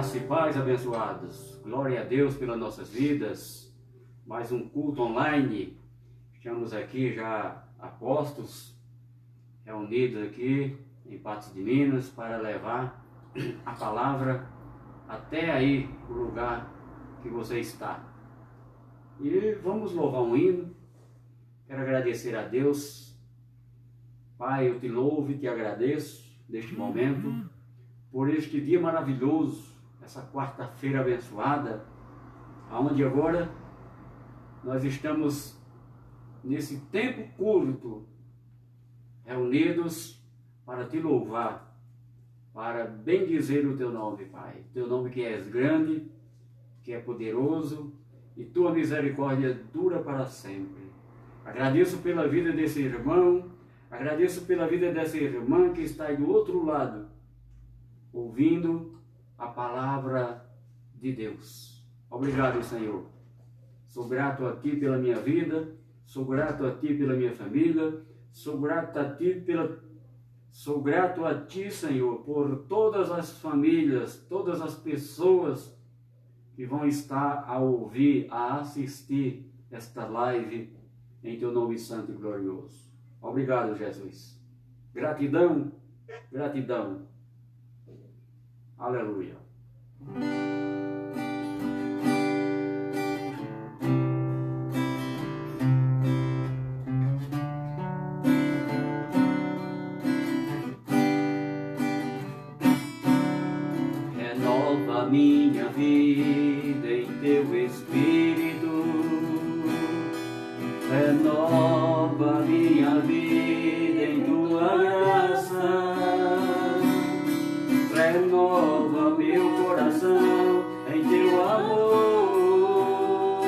Graça e paz, abençoados. Glória a Deus pelas nossas vidas. Mais um culto online. Estamos aqui já apostos, reunidos aqui em Patos de Minas para levar a palavra até aí, o lugar que você está. E vamos louvar um hino. Quero agradecer a Deus. Pai, eu te louvo e te agradeço neste momento, por este dia maravilhoso, essa quarta-feira abençoada, onde agora nós estamos nesse tempo curto, reunidos para te louvar, para bendizer o teu nome, Pai. Teu nome que és grande, que é poderoso, e tua misericórdia dura para sempre. Agradeço pela vida desse irmão, agradeço pela vida dessa irmã que está aí do outro lado, ouvindo a palavra de Deus. Obrigado, Senhor. Sou grato a Ti pela minha vida, sou grato a Ti pela minha família, sou grato a Ti, Senhor, por todas as famílias, todas as pessoas que vão estar a ouvir, a assistir esta live em Teu nome santo e glorioso. Obrigado, Jesus. Gratidão, gratidão. Aleluia. Renova minha vida em teu Espírito, renova minha vida em tua graça, renova meu coração em teu amor.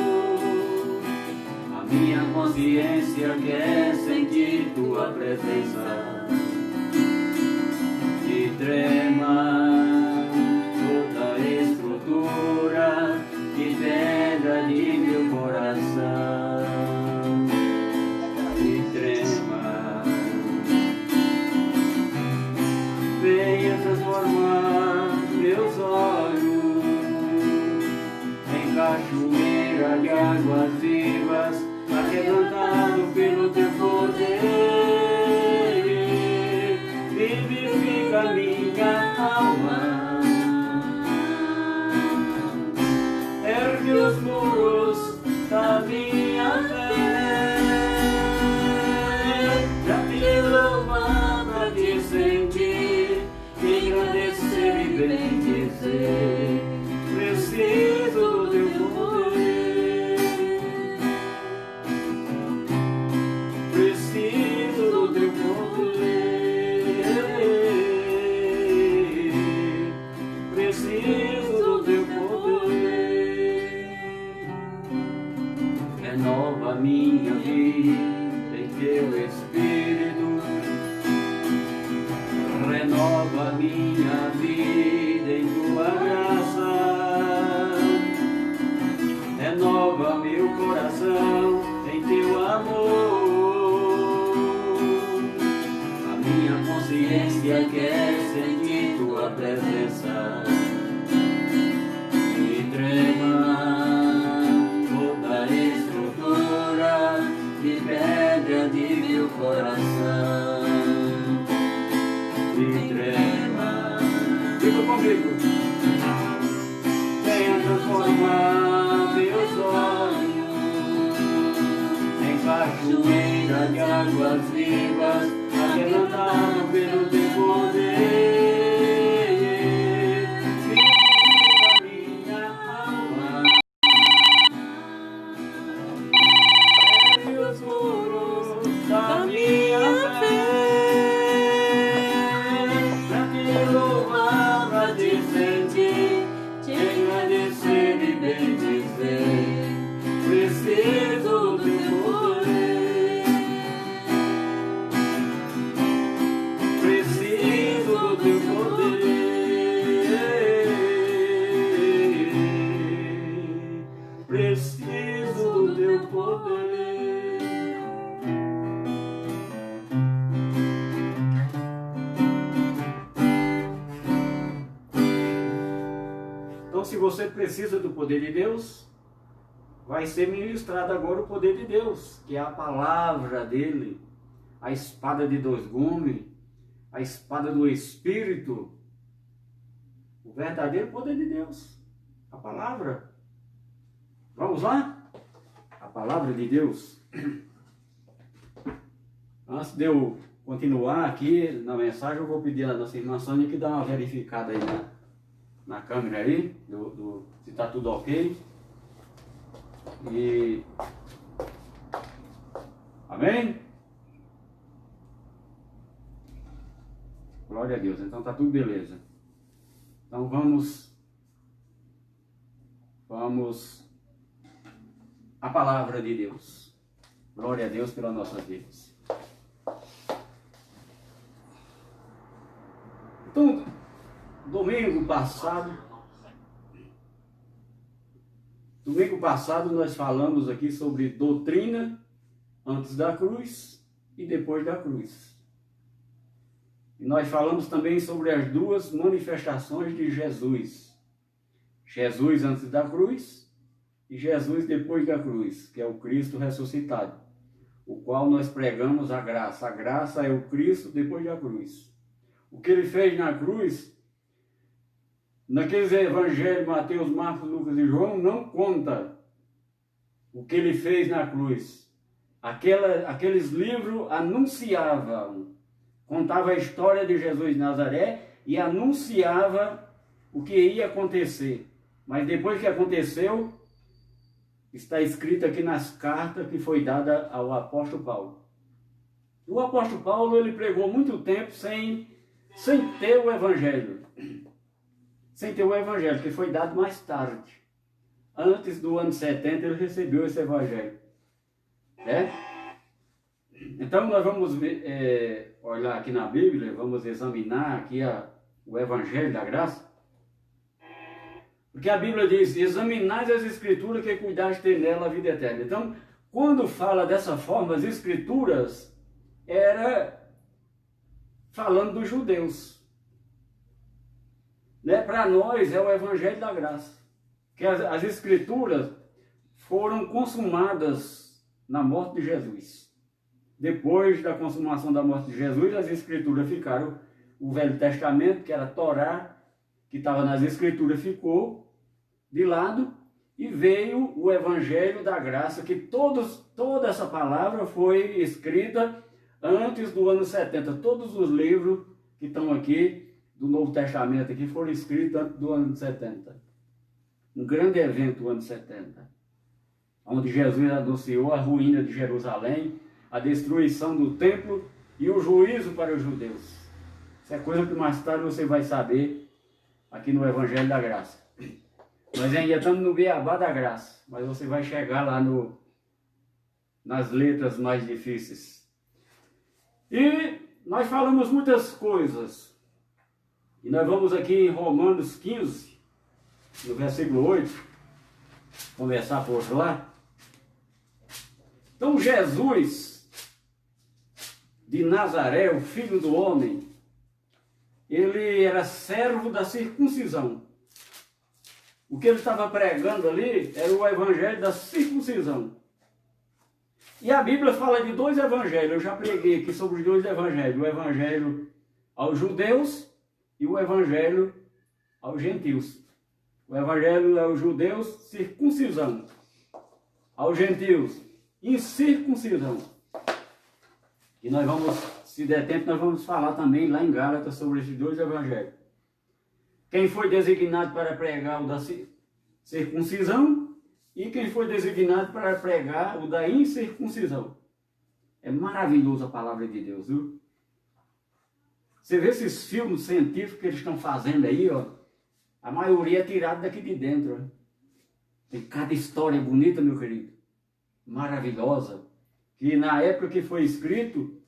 A minha consciência quer sentir tua presença, e trema toda a estrutura de pedra de meu coração, e trema. Venha transformar meus olhos em cachoeira de águas vivas, arrebatado pelo teu poder. Vivifica minha alma, ergue os muros da minha fé. Já te louvar pra te sentir, engrandecer e bendizer. Preciso do teu poder, preciso do teu poder, preciso do teu poder. Renova minha vida em teu Espírito, renova minha vida em tua graça, renova meu coração em teu amor. A minha consciência quer sentir tua presença, e trema toda a estrutura de pedra de meu coração. Diga comigo. Venha transformar meus olhos em cachoeira de águas vivas, arrebatado pelo teu poder. se você precisa do poder de Deus, vai ser ministrado agora o poder de Deus, que é a palavra dele, a espada de dois gumes, a espada do Espírito, o verdadeiro poder de Deus, a palavra. Vamos lá? A palavra de Deus. Antes de eu continuar aqui na mensagem, eu vou pedir a nossa irmã Sônia que dá uma verificada aí na câmera aí, se está tudo ok. E amém? Glória a Deus, então está tudo beleza. Então vamos à palavra de Deus. Glória a Deus pelas nossas vidas. Então, domingo passado nós falamos aqui sobre doutrina antes da cruz e depois da cruz. E nós falamos também sobre as duas manifestações de Jesus. Jesus antes da cruz e Jesus depois da cruz, que é o Cristo ressuscitado, o qual nós pregamos a graça. A graça é o Cristo depois da cruz. O que ele fez na cruz, naqueles evangelhos, Mateus, Marcos, Lucas e João, não conta o que ele fez na cruz. Aqueles livros anunciavam, contava a história de Jesus de Nazaré e anunciava o que ia acontecer. Mas depois que aconteceu, está escrito aqui nas cartas que foi dada ao apóstolo Paulo. O apóstolo Paulo, ele pregou muito tempo sem ter o evangelho. Sem ter o evangelho, que foi dado mais tarde. Antes do ano 70 ele recebeu esse evangelho. Então nós vamos olhar aqui na Bíblia, vamos examinar aqui o evangelho da graça. Porque a Bíblia diz, examinais as escrituras que cuidais de ter nela a vida eterna. Então, quando fala dessa forma, as escrituras era falando dos judeus. Para nós é o evangelho da graça. Que as escrituras foram consumadas na morte de Jesus. Depois da consumação da morte de Jesus, as escrituras ficaram, o Velho Testamento, que era a Torá, que estava nas escrituras, ficou de lado, e veio o evangelho da graça, que toda essa palavra foi escrita antes do ano 70. Todos os livros que estão aqui, do Novo Testamento, aqui, foram escritos antes do ano 70. Um grande evento, o ano 70, onde Jesus anunciou a ruína de Jerusalém, a destruição do templo e o juízo para os judeus. Isso é coisa que mais tarde você vai saber aqui no Evangelho da Graça. Nós ainda estamos no beabá da graça, mas você vai chegar lá nas letras mais difíceis. E nós falamos muitas coisas. E nós vamos aqui em Romanos 15, no versículo 8, conversar por lá. Então Jesus de Nazaré, o filho do homem, ele era servo da circuncisão. O que ele estava pregando ali era o evangelho da circuncisão. E a Bíblia fala de dois evangelhos. Eu já preguei aqui sobre os dois evangelhos. O evangelho aos judeus e o evangelho aos gentios. O evangelho aos judeus, circuncisão. Aos gentios, incircuncisão. E nós vamos, se der tempo, nós vamos falar também lá em Gálatas sobre esses dois evangelhos. Quem foi designado para pregar o da circuncisão e quem foi designado para pregar o da incircuncisão. É maravilhoso a palavra de Deus, viu? Você vê esses filmes científicos que eles estão fazendo aí, ó, a maioria é tirada daqui de dentro. Ó. Tem cada história bonita, meu querido. Maravilhosa. Que na época que foi escrito,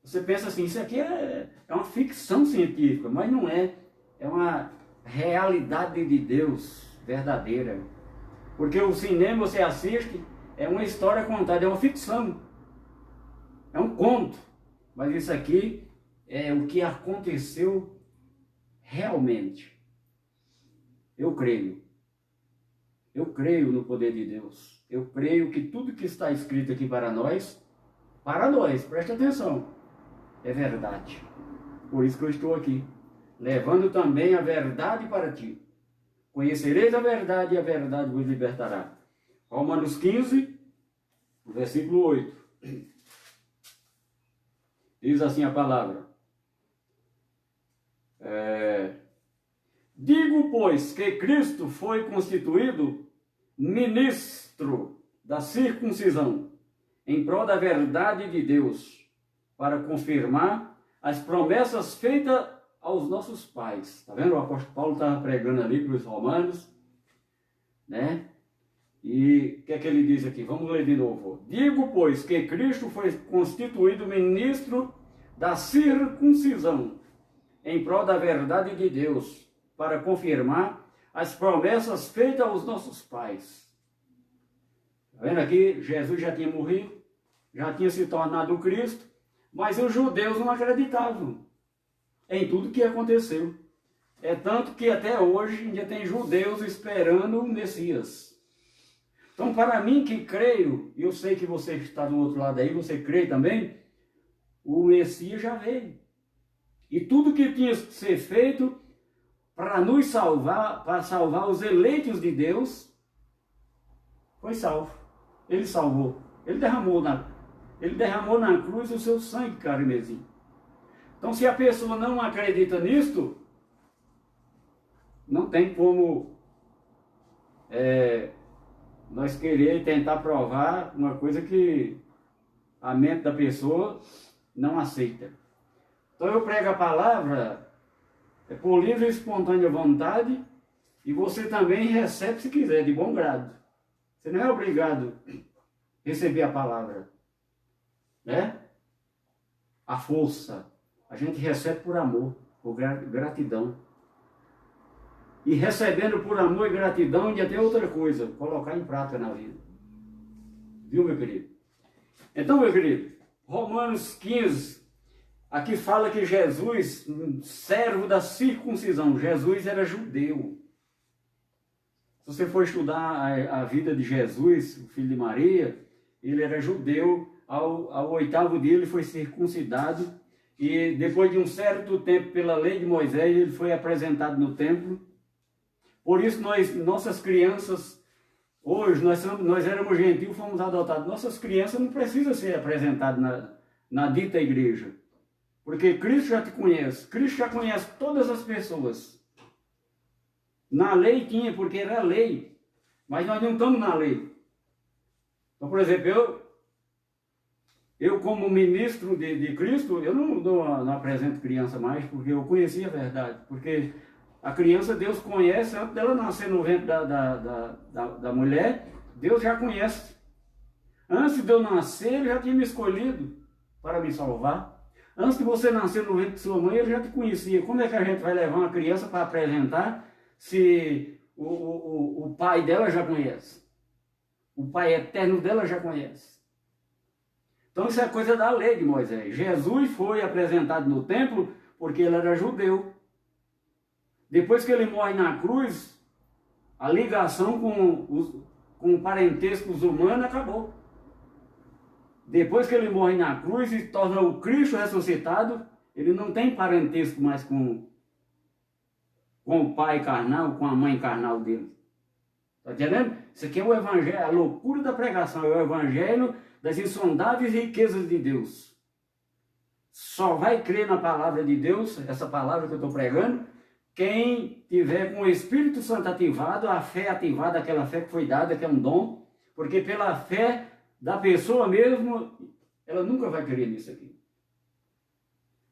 você pensa assim, isso aqui é uma ficção científica, mas não é. É uma realidade de Deus verdadeira. Porque o cinema você assiste, é uma história contada, é uma ficção. É um conto. Mas isso aqui é o que aconteceu realmente. Eu creio. Eu creio no poder de Deus. Eu creio que tudo que está escrito aqui para nós, preste atenção, é verdade. Por isso que eu estou aqui, levando também a verdade para ti. Conhecereis a verdade e a verdade vos libertará. Romanos 15, versículo 8. Diz assim a palavra. Digo, pois, que Cristo foi constituído ministro da circuncisão, em prol da verdade de Deus, para confirmar as promessas feitas aos nossos pais. Está vendo? O apóstolo Paulo estava pregando ali para os romanos, né? E o que é que ele diz aqui? Vamos ler de novo. Digo, pois, que Cristo foi constituído ministro da circuncisão, em prol da verdade de Deus, para confirmar as promessas feitas aos nossos pais. Está vendo aqui? Jesus já tinha morrido, já tinha se tornado Cristo, mas os judeus não acreditavam em tudo que aconteceu. É tanto que até hoje ainda tem judeus esperando o Messias. Então, para mim que creio, e eu sei que você está do outro lado aí, você crê também, o Messias já veio. E tudo que tinha que ser feito para nos salvar, para salvar os eleitos de Deus, foi salvo. Ele salvou. Ele derramou na cruz o seu sangue carmesim. Então, se a pessoa não acredita nisto, não tem como nós querer tentar provar uma coisa que a mente da pessoa não aceita. Então eu prego a palavra por livre e espontânea vontade, e você também recebe se quiser, de bom grado. Você não é obrigado a receber a palavra, né? A força, a gente recebe por amor, por gratidão. E recebendo por amor e gratidão, ainda tem outra coisa, colocar em prática na vida. Viu, meu querido? Então, meu querido, Romanos 15, aqui fala que Jesus, servo da circuncisão, Jesus era judeu. Se você for estudar a vida de Jesus, o filho de Maria, ele era judeu, ao oitavo dia ele foi circuncidado, e depois de um certo tempo, pela lei de Moisés, ele foi apresentado no templo. Por isso, nossas crianças, hoje, nós éramos gentios, fomos adotados. Nossas crianças não precisam ser apresentadas na dita igreja. Porque Cristo já te conhece. Cristo já conhece todas as pessoas. Na lei tinha, porque era lei. Mas nós não estamos na lei. Então, por exemplo, eu como ministro de Cristo, eu não apresento criança mais, porque eu conheci a verdade. Porque a criança Deus conhece, antes dela nascer no ventre da mulher, Deus já conhece. Antes de eu nascer, Ele já tinha me escolhido para me salvar. Antes de você nascer no ventre de sua mãe, Ele já te conhecia. Como é que a gente vai levar uma criança para apresentar se o pai dela já conhece? O pai eterno dela já conhece. Então isso é coisa da lei de Moisés. Jesus foi apresentado no templo porque ele era judeu. Depois que ele morre na cruz, a ligação com parentescos humanos acabou. Depois que ele morre na cruz e torna o Cristo ressuscitado, ele não tem parentesco mais com o pai carnal, com a mãe carnal dele. Está entendendo? Isso aqui é o evangelho, a loucura da pregação, é o evangelho das insondáveis riquezas de Deus. Só vai crer na palavra de Deus, essa palavra que eu estou pregando, quem tiver com o Espírito Santo ativado, a fé ativada, aquela fé que foi dada, que é um dom, porque pela fé da pessoa mesmo, ela nunca vai crer nisso aqui.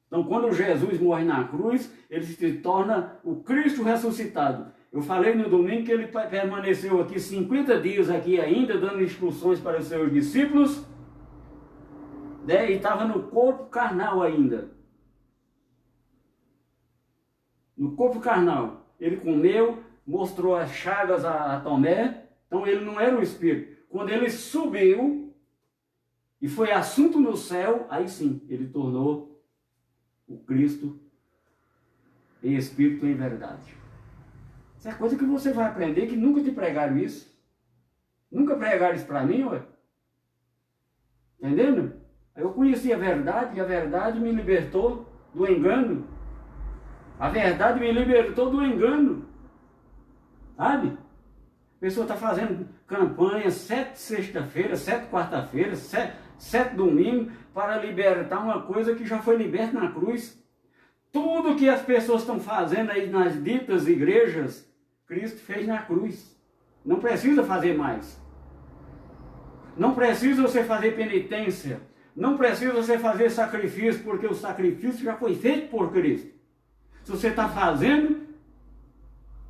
Então, quando Jesus morre na cruz, ele se torna o Cristo ressuscitado. Eu falei no domingo que ele permaneceu aqui 50 dias aqui ainda, dando instruções para os seus discípulos, né? E estava no corpo carnal ainda. No corpo carnal. Ele comeu, mostrou as chagas a Tomé, então ele não era o Espírito. Quando ele subiu e foi assunto no céu, aí sim, ele tornou o Cristo em Espírito em verdade. Isso é coisa que você vai aprender, que nunca te pregaram isso. Nunca pregaram isso para mim, ué. Entendendo? Eu conheci a verdade e a verdade me libertou do engano. A verdade me libertou do engano. Sabe? A pessoa está fazendo campanha 7 sexta-feira, 7 quarta-feira, 7 domingo, para libertar uma coisa que já foi liberta na cruz. Tudo que as pessoas estão fazendo aí nas ditas igrejas, Cristo fez na cruz. Não precisa fazer mais. Não precisa você fazer penitência. Não precisa você fazer sacrifício, porque o sacrifício já foi feito por Cristo. Se você está fazendo,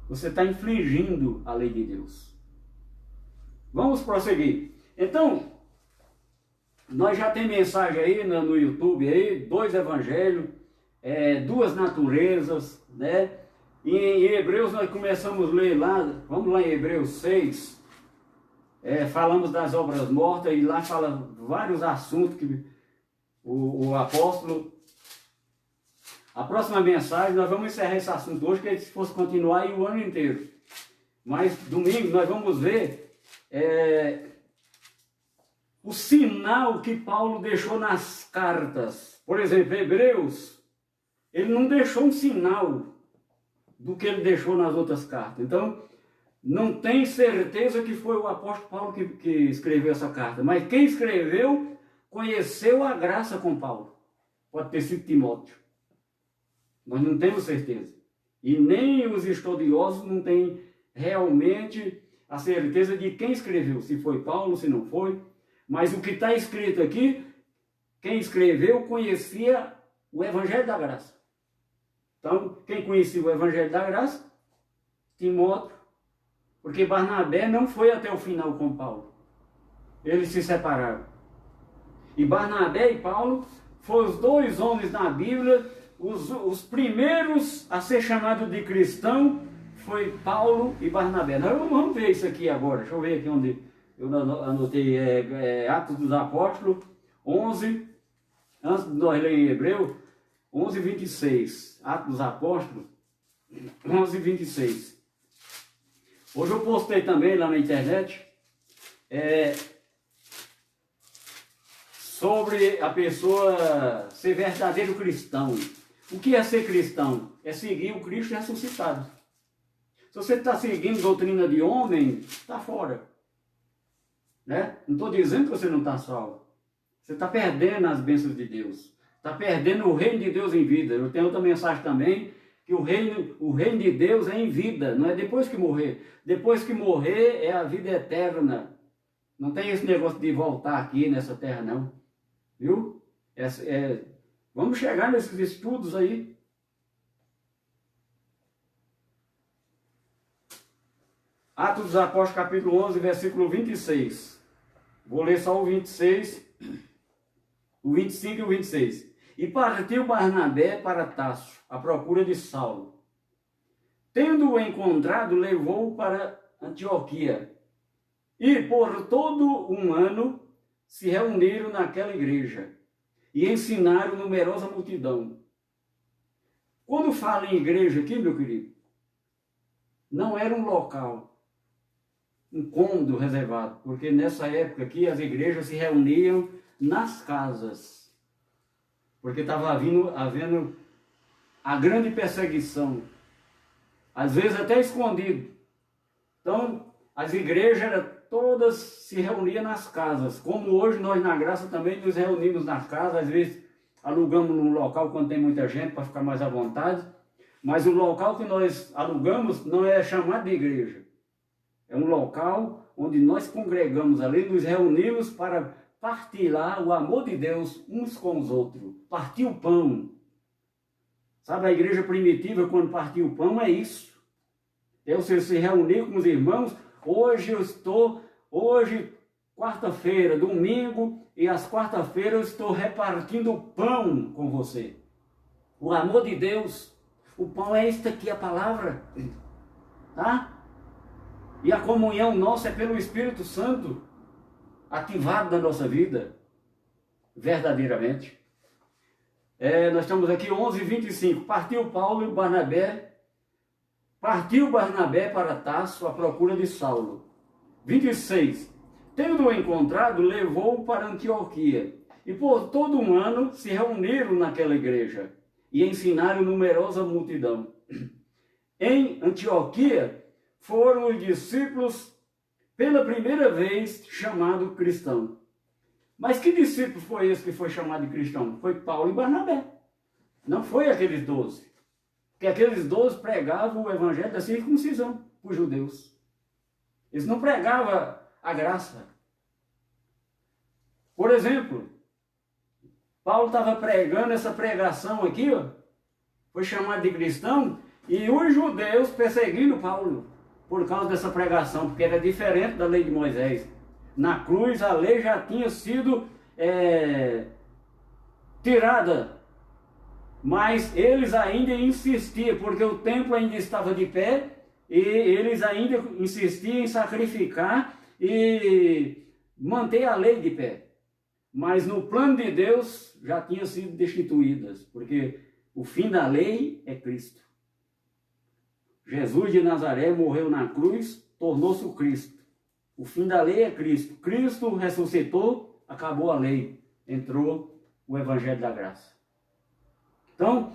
você está infringindo a lei de Deus. Vamos prosseguir. Então, nós já tem mensagem aí no YouTube, aí, 2 evangelhos, 2 naturezas, né? E em Hebreus nós começamos a ler lá, vamos lá em Hebreus 6, falamos das obras mortas, e lá fala vários assuntos que o apóstolo... A próxima mensagem, nós vamos encerrar esse assunto hoje, que se fosse continuar aí o ano inteiro. Mas domingo nós vamos ver o sinal que Paulo deixou nas cartas. Por exemplo, Hebreus, ele não deixou um sinal do que ele deixou nas outras cartas. Então, não tem certeza que foi o apóstolo Paulo que escreveu essa carta. Mas quem escreveu conheceu a graça com Paulo. Pode ter sido Timóteo. Nós não temos certeza. E nem os estudiosos não têm realmente a certeza de quem escreveu. Se foi Paulo, se não foi. Mas o que está escrito aqui, quem escreveu conhecia o Evangelho da Graça. Então, quem conhecia o Evangelho da Graça? Timóteo. Porque Barnabé não foi até o final com Paulo. Eles se separaram. E Barnabé e Paulo foram os 2 homens na Bíblia. Os primeiros a ser chamados de cristão foi Paulo e Barnabé. Nós vamos ver isso aqui agora. Deixa eu ver aqui onde eu anotei. Atos dos Apóstolos 11, antes de nós ler em Hebreu, 11, 26. Atos dos Apóstolos 11, 26. Hoje eu postei também lá na internet sobre a pessoa ser verdadeiro cristão. O que é ser cristão? É seguir o Cristo ressuscitado. Se você está seguindo doutrina de homem, está fora. Né? Não estou dizendo que você não está salvo. Você está perdendo as bênçãos de Deus. Está perdendo o reino de Deus em vida. Eu tenho outra mensagem também, que o reino de Deus é em vida, não é depois que morrer. Depois que morrer é a vida eterna. Não tem esse negócio de voltar aqui nessa terra, não. Viu? Vamos chegar nesses estudos aí. Atos dos Apóstolos, capítulo 11, versículo 26. Vou ler só o 26, o 25 e o 26. E partiu Barnabé para Tarso, à procura de Saulo. Tendo-o encontrado, levou-o para Antioquia. E por todo um ano se reuniram naquela igreja e ensinaram numerosa multidão. Quando fala em igreja aqui, meu querido, não era um local, um cômodo reservado, porque nessa época aqui as igrejas se reuniam nas casas, porque estava havendo a grande perseguição, às vezes até escondido. Então, as igrejas todas se reuniam nas casas, como hoje nós na Graça também nos reunimos nas casas, às vezes alugamos num local quando tem muita gente para ficar mais à vontade, mas o local que nós alugamos não é chamado de igreja, é um local onde nós congregamos ali, nos reunimos para partilhar o amor de Deus uns com os outros, partir o pão. Sabe, a igreja primitiva, quando partia o pão, é isso. É você se reunir com os irmãos. Hoje, quarta-feira, domingo, e às quarta-feiras eu estou repartindo o pão com você. O amor de Deus, o pão é este aqui, a palavra, tá? E a comunhão nossa é pelo Espírito Santo, ativado na nossa vida, verdadeiramente. Nós estamos aqui 11:25. Partiu Paulo e Barnabé partiu Barnabé para Tarso à procura de Saulo. 26. Tendo-o encontrado, levou-o para Antioquia. E por todo um ano se reuniram naquela igreja e ensinaram numerosa multidão. Em Antioquia foram os discípulos pela primeira vez chamados cristãos. Mas que discípulo foi esse que foi chamado de cristão? Foi Paulo e Barnabé. Não foi aqueles 12. Porque aqueles 12 pregavam o evangelho da circuncisão para os judeus. Eles não pregavam a graça. Por exemplo, Paulo estava pregando essa pregação aqui, ó, foi chamado de cristão, e os judeus perseguindo Paulo por causa dessa pregação, porque era diferente da lei de Moisés. Na cruz a lei já tinha sido tirada, mas eles ainda insistiam, porque o templo ainda estava de pé, e eles ainda insistiam em sacrificar e manter a lei de pé. Mas no plano de Deus já tinham sido destituídas, porque o fim da lei é Cristo. Jesus de Nazaré morreu na cruz, tornou-se o Cristo. O fim da lei é Cristo. Cristo ressuscitou, acabou a lei. Entrou o Evangelho da Graça. Então,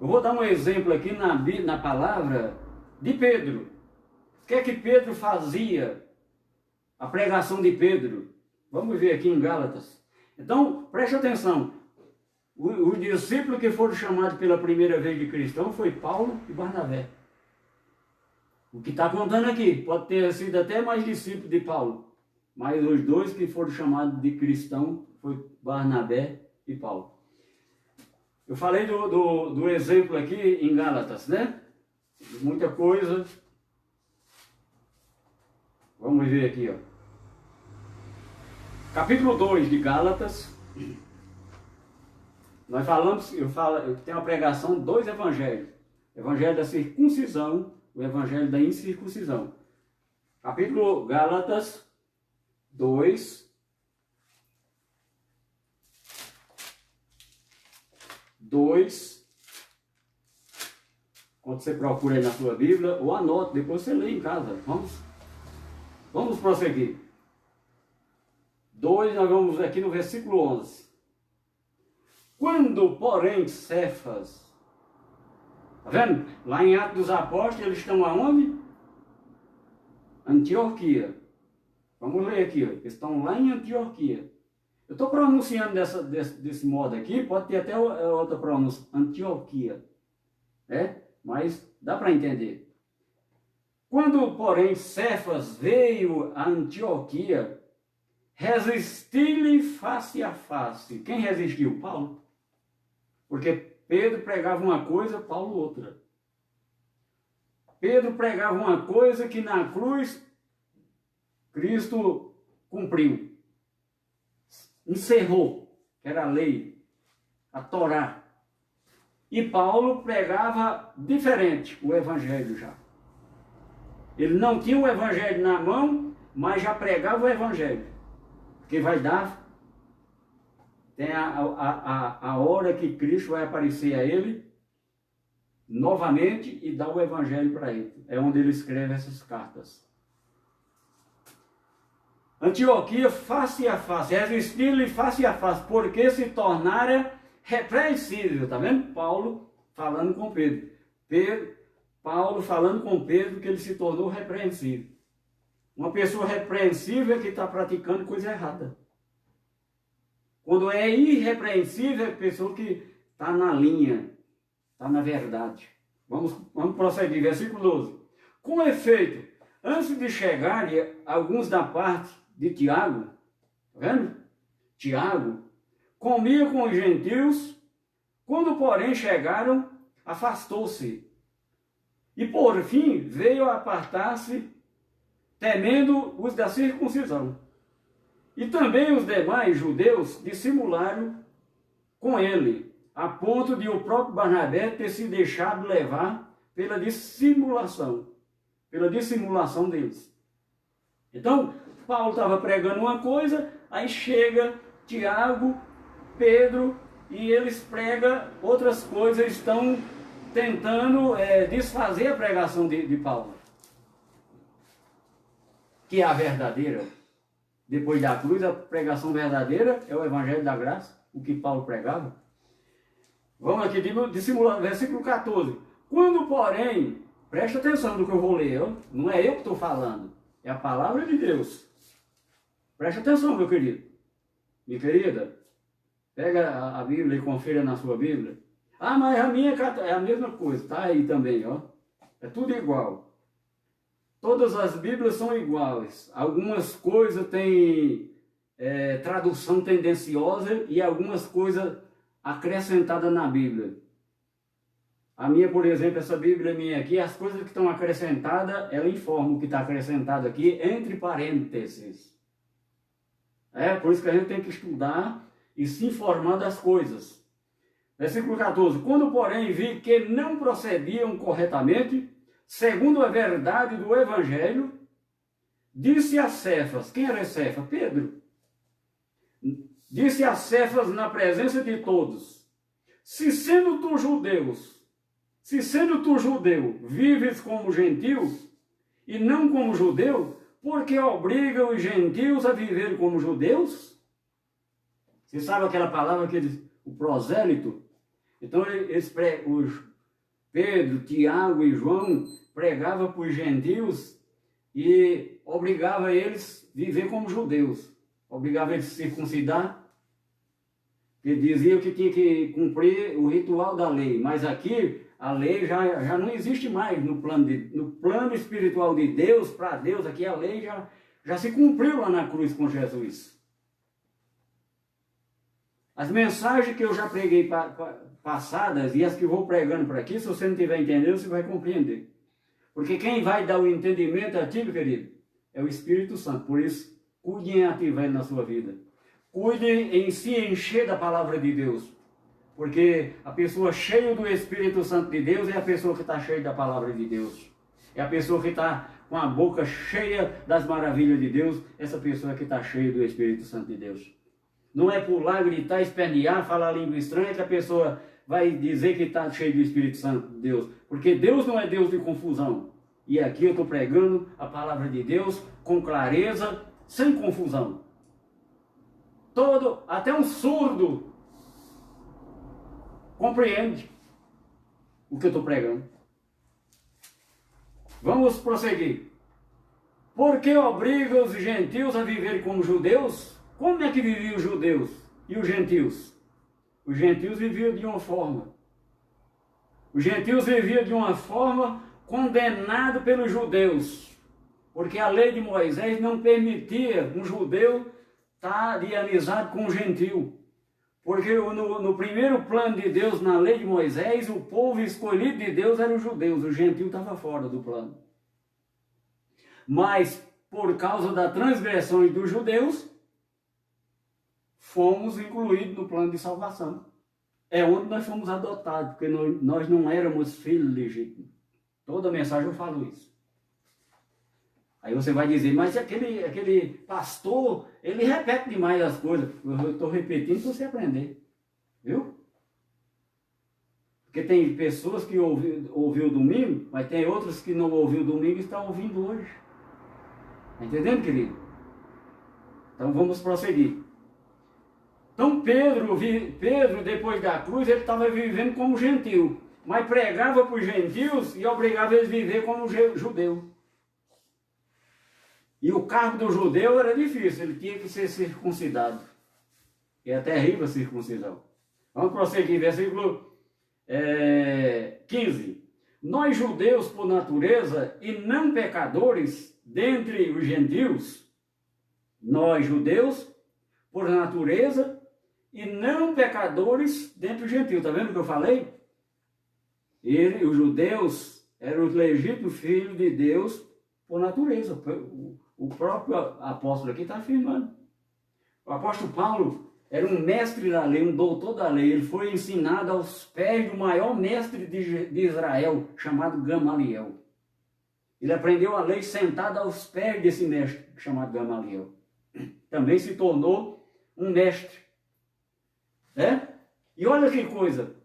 eu vou dar um exemplo aqui na palavra de Pedro. O que é que Pedro fazia? A pregação de Pedro. Vamos ver aqui em Gálatas. Então, preste atenção. Os discípulos que foram chamados pela primeira vez de cristão foi Paulo e Barnabé. O que está contando aqui, pode ter sido até mais discípulos de Paulo, mas os dois que foram chamados de cristão foi Barnabé e Paulo. Eu falei do exemplo aqui em Gálatas, né? Muita coisa. Vamos ver aqui, ó. Capítulo 2 de Gálatas. Nós falamos, eu tenho uma pregação, 2 evangelhos. Evangelho da circuncisão, o evangelho da incircuncisão. Capítulo Gálatas 2. 2. Quando você procura aí na sua Bíblia, ou anota, depois você lê em casa. Vamos prosseguir. 2, nós vamos aqui no versículo 11. Quando, porém, Cefas, tá vendo? Lá em Atos dos Apóstolos, eles estão aonde? Antioquia. Vamos ler aqui, ó. Eles estão lá em Antioquia. Eu estou pronunciando desse modo aqui, pode ter até outra pronúncia, Antioquia. Mas dá para entender. Quando, porém, Cefas veio a Antioquia, resistiu-lhe face a face. Quem resistiu? Paulo. Porque Pedro pregava uma coisa, Paulo outra. Pedro pregava uma coisa que na cruz Cristo cumpriu. Encerrou, que era a lei, a Torá. E Paulo pregava diferente o evangelho já. Ele não tinha o evangelho na mão, mas já pregava o evangelho. Porque vai dar, tem a hora que Cristo vai aparecer a ele novamente e dar o evangelho para ele. É onde ele escreve essas cartas. Antioquia face a face, resistiu-lhe face a face, porque se tornara repreensível. Está vendo? Paulo falando com Pedro. Paulo falando com Pedro que ele se tornou repreensível. Uma pessoa repreensível é que está praticando coisa errada. Quando é irrepreensível, é a pessoa que está na linha, está na verdade. Vamos prosseguir, versículo 12. Com efeito, antes de chegarem alguns da parte de Tiago, tá vendo? Tiago comia com os gentios, quando porém chegaram, afastou-se. E por fim veio a apartar-se, temendo os da circuncisão. E também os demais judeus dissimularam com ele, a ponto de o próprio Barnabé ter se deixado levar pela dissimulação deles. Então, Paulo estava pregando uma coisa, aí chega Tiago, Pedro, e eles pregam outras coisas, estão tentando desfazer a pregação de Paulo, que é a verdadeira. Depois da cruz, a pregação verdadeira é o Evangelho da Graça, o que Paulo pregava. Vamos aqui, versículo 14. Quando, porém, presta atenção no que eu vou ler, não é eu que estou falando, é a palavra de Deus. Presta atenção, meu querido. Minha querida, pega a Bíblia e confira na sua Bíblia. Ah, mas a minha é a mesma coisa, tá aí também, ó. É tudo igual. Todas as Bíblias são iguais. Algumas coisas têm tradução tendenciosa e algumas coisas acrescentadas na Bíblia. A minha, por exemplo, essa Bíblia minha aqui, as coisas que estão acrescentadas, ela informa o que está acrescentado aqui entre parênteses. Por isso que a gente tem que estudar e se informar das coisas. Versículo 14. Quando, porém, vi que não procediam corretamente, segundo a verdade do Evangelho, disse a Cefas, quem era Cefas? Pedro. Disse a Cefas na presença de todos, se sendo tu judeu, vives como gentio e não como judeu, porque obriga os gentios a viver como judeus? Você sabe aquela palavra que eles, o prosélito? Então os Pedro, Tiago e João pregavam para os gentios e obrigava eles a viver como judeus. Obrigava eles a se circuncidar, que dizia que tinha que cumprir o ritual da lei. Mas aqui a lei já não existe mais no plano espiritual de Deus, para Deus, aqui a lei já se cumpriu lá na cruz com Jesus. As mensagens que eu já preguei passadas e as que vou pregando por aqui, se você não estiver entendendo, você vai compreender. Porque quem vai dar o entendimento a ti, meu querido, é o Espírito Santo. Por isso, cuide em ativar ele na sua vida. Cuide em se encher da palavra de Deus. Porque a pessoa cheia do Espírito Santo de Deus é a pessoa que está cheia da palavra de Deus. É a pessoa que está com a boca cheia das maravilhas de Deus. Essa pessoa que está cheia do Espírito Santo de Deus. Não é pular, gritar, espernear, falar língua estranha que a pessoa vai dizer que está cheio do Espírito Santo de Deus. Porque Deus não é Deus de confusão. E aqui eu estou pregando a palavra de Deus com clareza, sem confusão. Até um surdo compreende o que eu estou pregando. Vamos prosseguir. Porque obriga os gentios a viver como judeus? Como é que viviam os judeus e os gentios? Os gentios viviam de uma forma. Os gentios viviam de uma forma condenado pelos judeus. Porque a lei de Moisés não permitia um judeu estar de amizade com um gentio. Porque no primeiro plano de Deus, na lei de Moisés, o povo escolhido de Deus eram os judeus. O gentio estava fora do plano. Mas, por causa das transgressões dos judeus, fomos incluídos no plano de salvação. É onde nós fomos adotados, porque nós não éramos filhos legítimos. Toda mensagem eu falo isso. Aí você vai dizer, mas aquele pastor, ele repete demais as coisas. Eu estou repetindo para você aprender. Viu? Porque tem pessoas que ouviu domingo, mas tem outras que não ouviu domingo e estão ouvindo hoje. Está entendendo, querido? Então vamos prosseguir. Então Pedro, depois da cruz, ele estava vivendo como gentil. Mas pregava para os gentios e obrigava eles a viver como judeu. E o cargo do judeu era difícil, ele tinha que ser circuncidado. E é terrível a circuncisão. Vamos prosseguir, versículo 15. Nós judeus por natureza e não pecadores dentre os gentios, nós judeus por natureza e não pecadores dentre os gentios. Está vendo o que eu falei? Os judeus eram os legítimos filhos de Deus por natureza. O próprio apóstolo aqui está afirmando. O apóstolo Paulo era um mestre da lei, um doutor da lei. Ele foi ensinado aos pés do maior mestre de Israel, chamado Gamaliel. Ele aprendeu a lei sentado aos pés desse mestre, chamado Gamaliel. Também se tornou um mestre. E olha que coisa.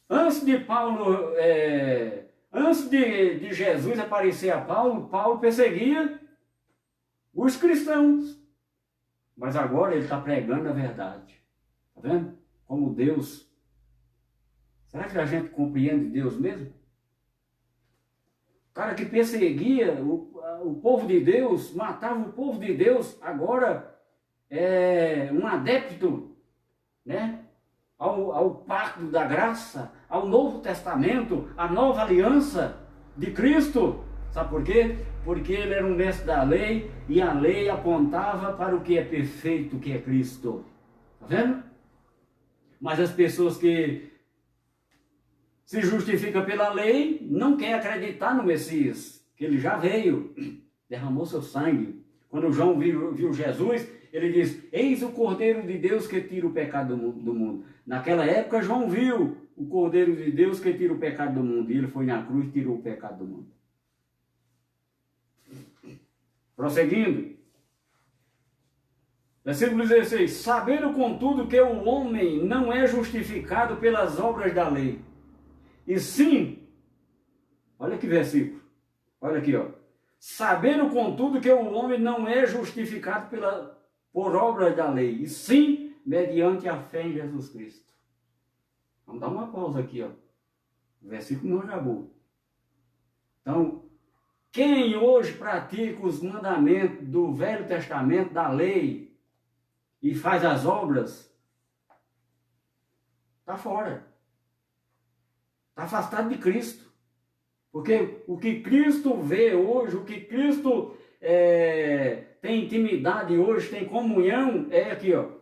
Antes de Paulo, antes de Jesus aparecer a Paulo, Paulo perseguia os cristãos. Mas agora ele está pregando a verdade. Está vendo? Como Deus. Será que a gente compreende Deus mesmo? O cara que perseguia o povo de Deus, matava o povo de Deus, agora é um adepto, né? Ao pacto da graça, ao Novo Testamento, à nova aliança de Cristo. Sabe por quê? Porque ele era um mestre da lei e a lei apontava para o que é perfeito, o que é Cristo. Está vendo? Mas as pessoas que se justificam pela lei não querem acreditar no Messias, que ele já veio, derramou seu sangue. Quando João viu Jesus, ele diz: eis o Cordeiro de Deus que tira o pecado do mundo. Naquela época, João viu o Cordeiro de Deus que tira o pecado do mundo. E ele foi na cruz e tirou o pecado do mundo. Prosseguindo. Versículo 16. Sabendo, contudo, que o homem não é justificado pelas obras da lei. E sim, olha que versículo. Olha aqui, ó. Sabendo, contudo, que o homem não é justificado por obras da lei, e sim mediante a fé em Jesus Cristo. Vamos dar uma pausa aqui, ó. O versículo não acabou. Então, quem hoje pratica os mandamentos do Velho Testamento, da lei, e faz as obras, está fora. Está afastado de Cristo. Porque o que Cristo vê hoje, o que Cristo tem intimidade hoje, tem comunhão, é aqui, ó.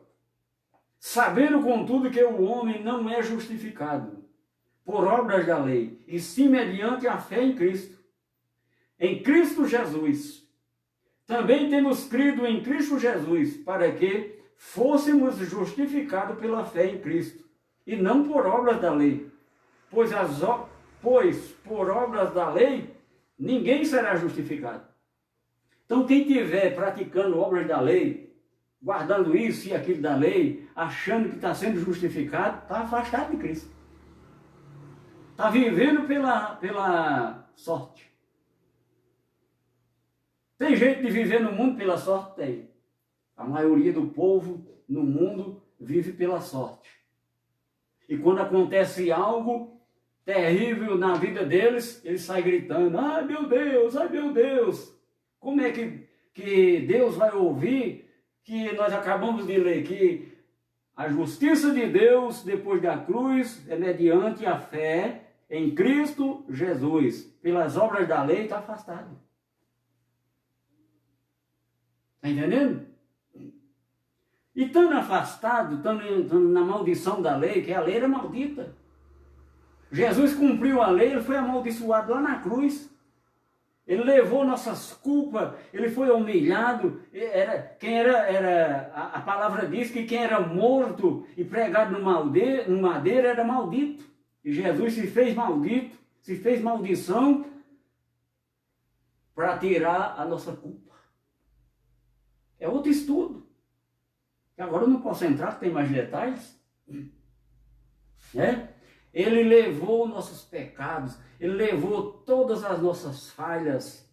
Sabendo, contudo, que o homem não é justificado por obras da lei, e sim mediante a fé em Cristo. Em Cristo Jesus. Também temos crido em Cristo Jesus, para que fôssemos justificados pela fé em Cristo, e não por obras da lei. Pois por obras da lei, ninguém será justificado. Então, quem estiver praticando obras da lei, guardando isso e aquilo da lei, achando que está sendo justificado, está afastado de Cristo. Está vivendo pela sorte. Tem jeito de viver no mundo pela sorte? Tem. A maioria do povo no mundo vive pela sorte. E quando acontece algo terrível na vida deles, eles saem gritando: ai meu Deus, ai meu Deus. Como é que Deus vai ouvir que nós acabamos de ler que a justiça de Deus depois da cruz é mediante a fé em Cristo Jesus. Pelas obras da lei está afastado. Está entendendo? E estando afastado, estando na maldição da lei, que a lei era maldita. Jesus cumpriu a lei, ele foi amaldiçoado lá na cruz. Ele levou nossas culpas, ele foi humilhado. A palavra diz que quem era morto e pregado no madeira era maldito. E Jesus se fez maldito, se fez maldição para tirar a nossa culpa. É outro estudo. Agora eu não posso entrar, tem mais detalhes. Ele levou nossos pecados, ele levou todas as nossas falhas.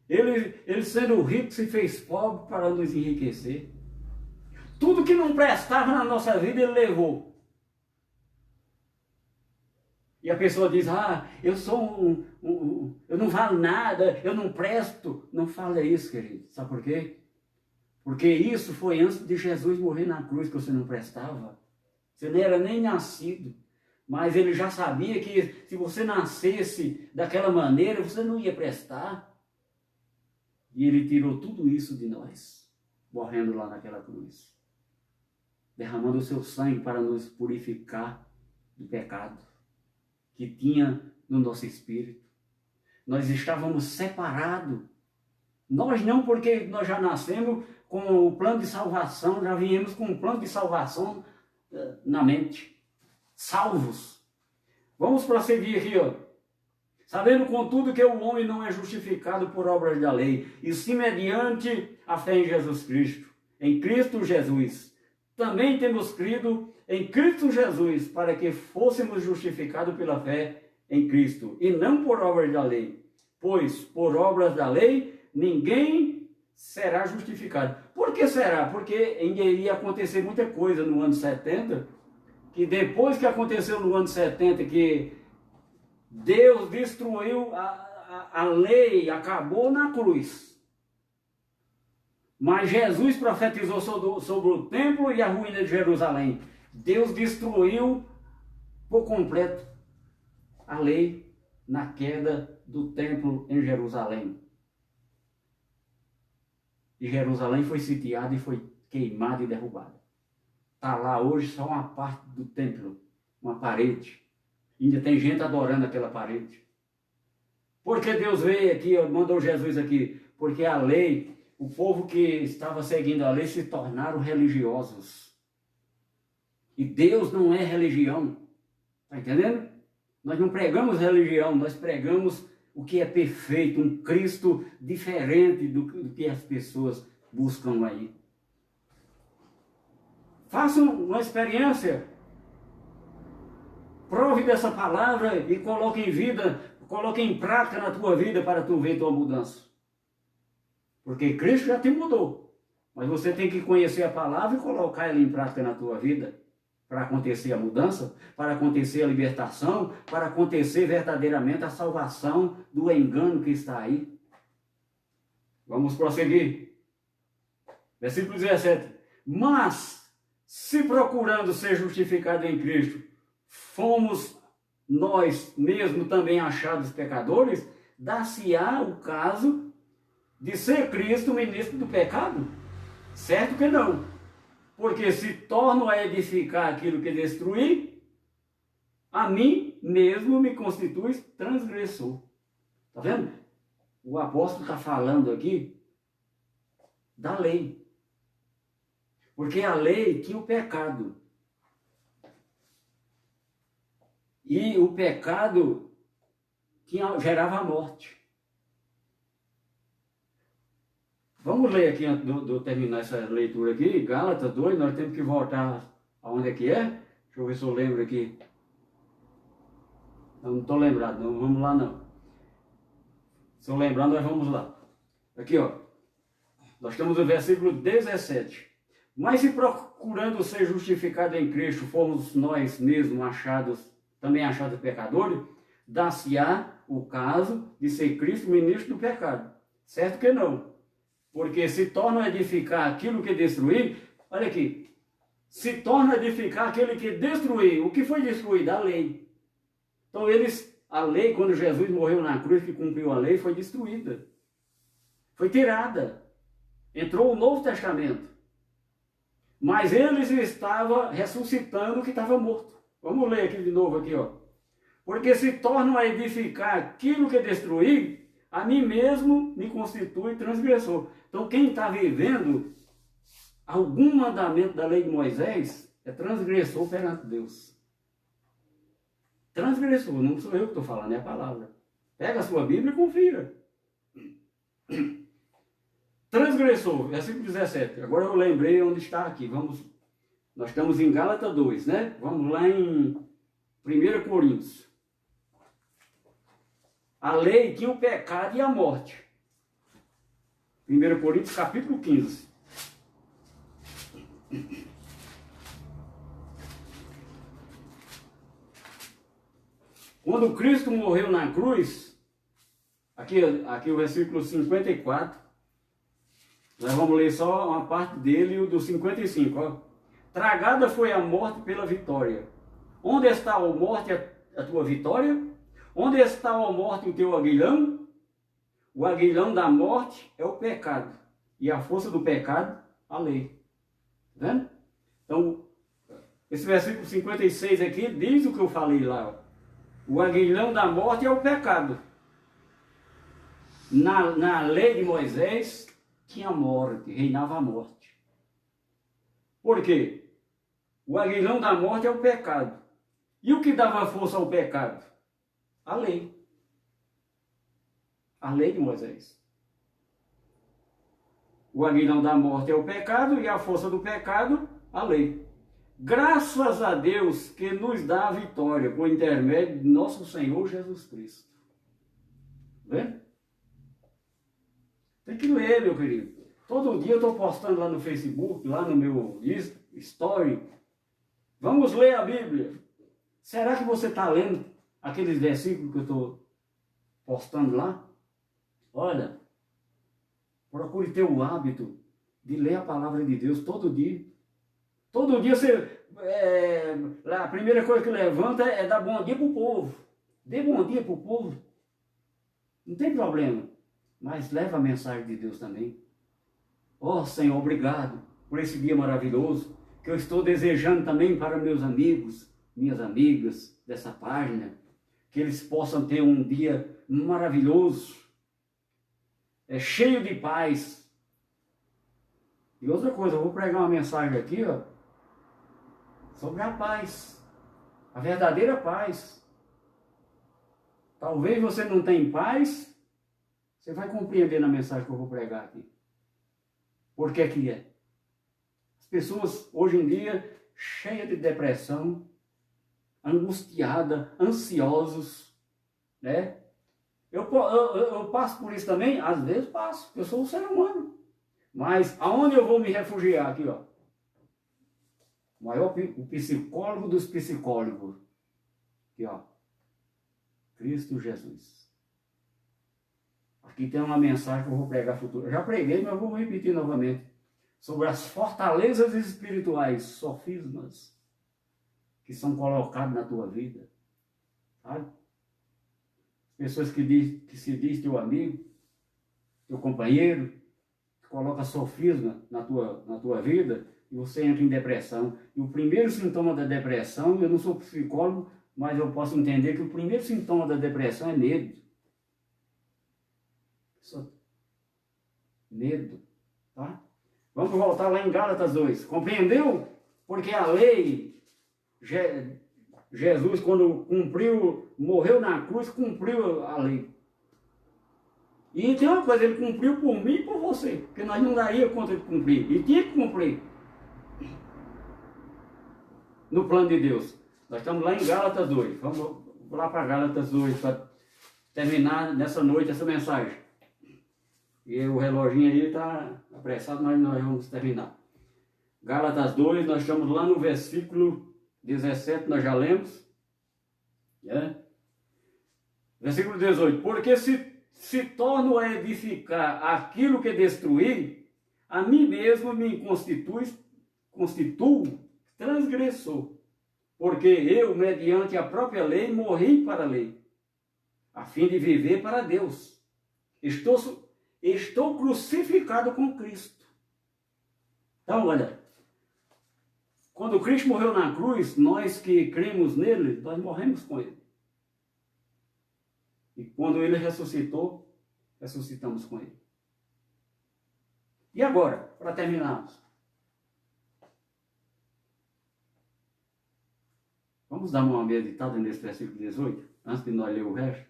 Ele sendo rico se fez pobre para nos enriquecer. Tudo que não prestava na nossa vida ele levou. E a pessoa diz: eu sou eu não valo nada, eu não presto. Não fala isso, querido. Sabe por quê? Porque isso foi antes de Jesus morrer na cruz, que você não prestava. Você não era nem nascido. Mas ele já sabia que se você nascesse daquela maneira, você não ia prestar. E ele tirou tudo isso de nós, morrendo lá naquela cruz. Derramando o seu sangue para nos purificar do pecado que tinha no nosso espírito. Nós estávamos separados. Nós não, porque nós já nascemos com o plano de salvação, já viemos com o plano de salvação na mente. Salvos. Vamos prosseguir aqui, ó. Sabendo, contudo, que o homem não é justificado por obras da lei, e sim mediante a fé em Jesus Cristo, em Cristo Jesus. Também temos crido em Cristo Jesus, para que fôssemos justificados pela fé em Cristo, e não por obras da lei. Pois, por obras da lei, ninguém será justificado. Por que será? Porque iria acontecer muita coisa no ano 70, que depois que aconteceu no ano 70, que Deus destruiu a lei, acabou na cruz. Mas Jesus profetizou sobre o templo e a ruína de Jerusalém. Deus destruiu por completo a lei na queda do templo em Jerusalém. E Jerusalém foi sitiada e foi queimada e derrubada. Está lá hoje só uma parte do templo, uma parede. Ainda tem gente adorando aquela parede. Porque Deus veio aqui, mandou Jesus aqui? Porque a lei, o povo que estava seguindo a lei se tornaram religiosos. E Deus não é religião. Está entendendo? Nós não pregamos religião, nós pregamos o que é perfeito, um Cristo diferente do que as pessoas buscam aí. Façam uma experiência. Prove dessa palavra e coloque em vida, coloque em prática na tua vida para tu ver tua mudança. Porque Cristo já te mudou. Mas você tem que conhecer a palavra e colocar ela em prática na tua vida. Para acontecer a mudança, para acontecer a libertação, para acontecer verdadeiramente a salvação do engano que está aí. Vamos prosseguir. Versículo 17. Mas, se procurando ser justificado em Cristo, fomos nós mesmos também achados pecadores, dar-se-á o caso de ser Cristo ministro do pecado? Certo que não. Porque se torno a edificar aquilo que destruí, a mim mesmo me constitui transgressor. Está vendo? O apóstolo está falando aqui da lei. Porque a lei tinha o pecado. E o pecado gerava a morte. Vamos ler aqui, antes de eu terminar essa leitura aqui, Gálatas 2, nós temos que voltar aonde é que é? Deixa eu ver se eu lembro aqui. Eu não estou lembrado, não vamos lá não. Se eu lembrar, nós vamos lá. Aqui, ó. Nós estamos no versículo 17. Mas se procurando ser justificado em Cristo, fomos nós mesmos também achados pecadores, dá-se-á o caso de ser Cristo ministro do pecado. Certo que não. Porque se torna a edificar aquilo que destruir, olha aqui, se torna a edificar aquele que destruiu. O que foi destruído? A lei. Então a lei, quando Jesus morreu na cruz, que cumpriu a lei, foi destruída. Foi tirada. Entrou o Novo Testamento. Mas eles estavam ressuscitando o que estava morto. Vamos ler aqui de novo, aqui, ó. Porque se tornam a edificar aquilo que destruí, a mim mesmo me constitui transgressor. Então, quem está vivendo algum mandamento da lei de Moisés é transgressor perante Deus. Transgressor, não sou eu que estou falando, é a palavra. Pega a sua Bíblia e confira. Transgressor, versículo 17. Agora eu lembrei onde está aqui. Nós estamos em Gálatas 2, né? Vamos lá em 1 Coríntios. A lei tinha o pecado e a morte. 1 Coríntios capítulo 15. Quando Cristo morreu na cruz, aqui o versículo 54, nós vamos ler só uma parte dele e o do 55. Ó. Tragada foi a morte pela vitória. Onde está, a morte, a tua vitória? Onde está, a morte, o teu aguilhão? O aguilhão da morte é o pecado. E a força do pecado, a lei. Tá vendo? Então, esse versículo 56 aqui diz o que eu falei lá. Ó. O aguilhão da morte é o pecado. Na lei de Moisés, tinha morte, reinava a morte. Por quê? O aguilhão da morte é o pecado. E o que dava força ao pecado? A lei. A lei de Moisés. O aguilhão da morte é o pecado e a força do pecado, a lei. Graças a Deus que nos dá a vitória por intermédio de nosso Senhor Jesus Cristo. Vê? Tem que ler, meu querido. Todo dia eu estou postando lá no Facebook, lá no meu story. Vamos ler a Bíblia. Será que você está lendo aqueles versículos que eu estou postando lá? Olha, procure ter o hábito de ler a palavra de Deus todo dia. Todo dia você, a primeira coisa que levanta é dar bom dia para o povo. Dê bom dia para o povo. Não tem problema. Mas leva a mensagem de Deus também. Ó Senhor, obrigado por esse dia maravilhoso que eu estou desejando também para meus amigos, minhas amigas dessa página. Que eles possam ter um dia maravilhoso, cheio de paz. E outra coisa, eu vou pregar uma mensagem aqui, ó, sobre a paz, a verdadeira paz. Talvez você não tenha paz, você vai compreender na mensagem que eu vou pregar aqui. Por que que é? As pessoas, hoje em dia, cheias de depressão, angustiadas, ansiosos, né? Eu passo por isso também, às vezes passo, eu sou um ser humano. Mas aonde eu vou me refugiar aqui, ó? O psicólogo dos psicólogos. Aqui, ó. Cristo Jesus. Aqui tem uma mensagem que eu vou pregar futuro. Eu já preguei, mas eu vou repetir novamente. Sobre as fortalezas espirituais, sofismas, que são colocados na tua vida. Sabe? Pessoas que se diz teu amigo, teu companheiro, que coloca sofisma na tua vida, e você entra em depressão. E o primeiro sintoma da depressão, eu não sou psicólogo, mas eu posso entender que o primeiro sintoma da depressão é medo. Medo, tá? Vamos voltar lá em Gálatas 2. Compreendeu? Porque a lei, Jesus, quando cumpriu, morreu na cruz, cumpriu a lei. E tem uma coisa, ele cumpriu por mim e por você, porque nós não daria conta de cumprir. E tinha que cumprir. No plano de Deus. Nós estamos lá em Gálatas 2. Vamos lá para Gálatas 2 para terminar nessa noite essa mensagem. E o reloginho aí está apressado, mas nós vamos terminar. Gálatas 2, nós estamos lá no versículo 17, nós já lemos. Versículo 18. Porque se torno a edificar aquilo que destruí, a mim mesmo me constituo transgressor. Porque eu, mediante a própria lei, morri para a lei, a fim de viver para Deus. Estou crucificado com Cristo. Então, olha, quando Cristo morreu na cruz, nós que cremos nele, nós morremos com ele. E quando ele ressuscitou, ressuscitamos com ele. E agora, para terminarmos, vamos dar uma meditada nesse versículo 18, antes de nós ler o resto?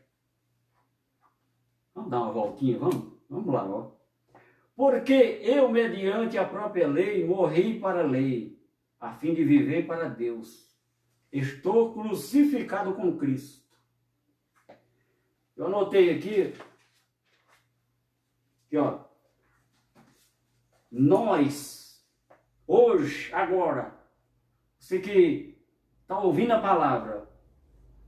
Vamos dar uma voltinha, vamos? Vamos lá, ó. Porque eu, mediante a própria lei, morri para a lei, a fim de viver para Deus. Estou crucificado com Cristo. Eu anotei aqui, ó, nós, hoje, agora, você que está ouvindo a palavra,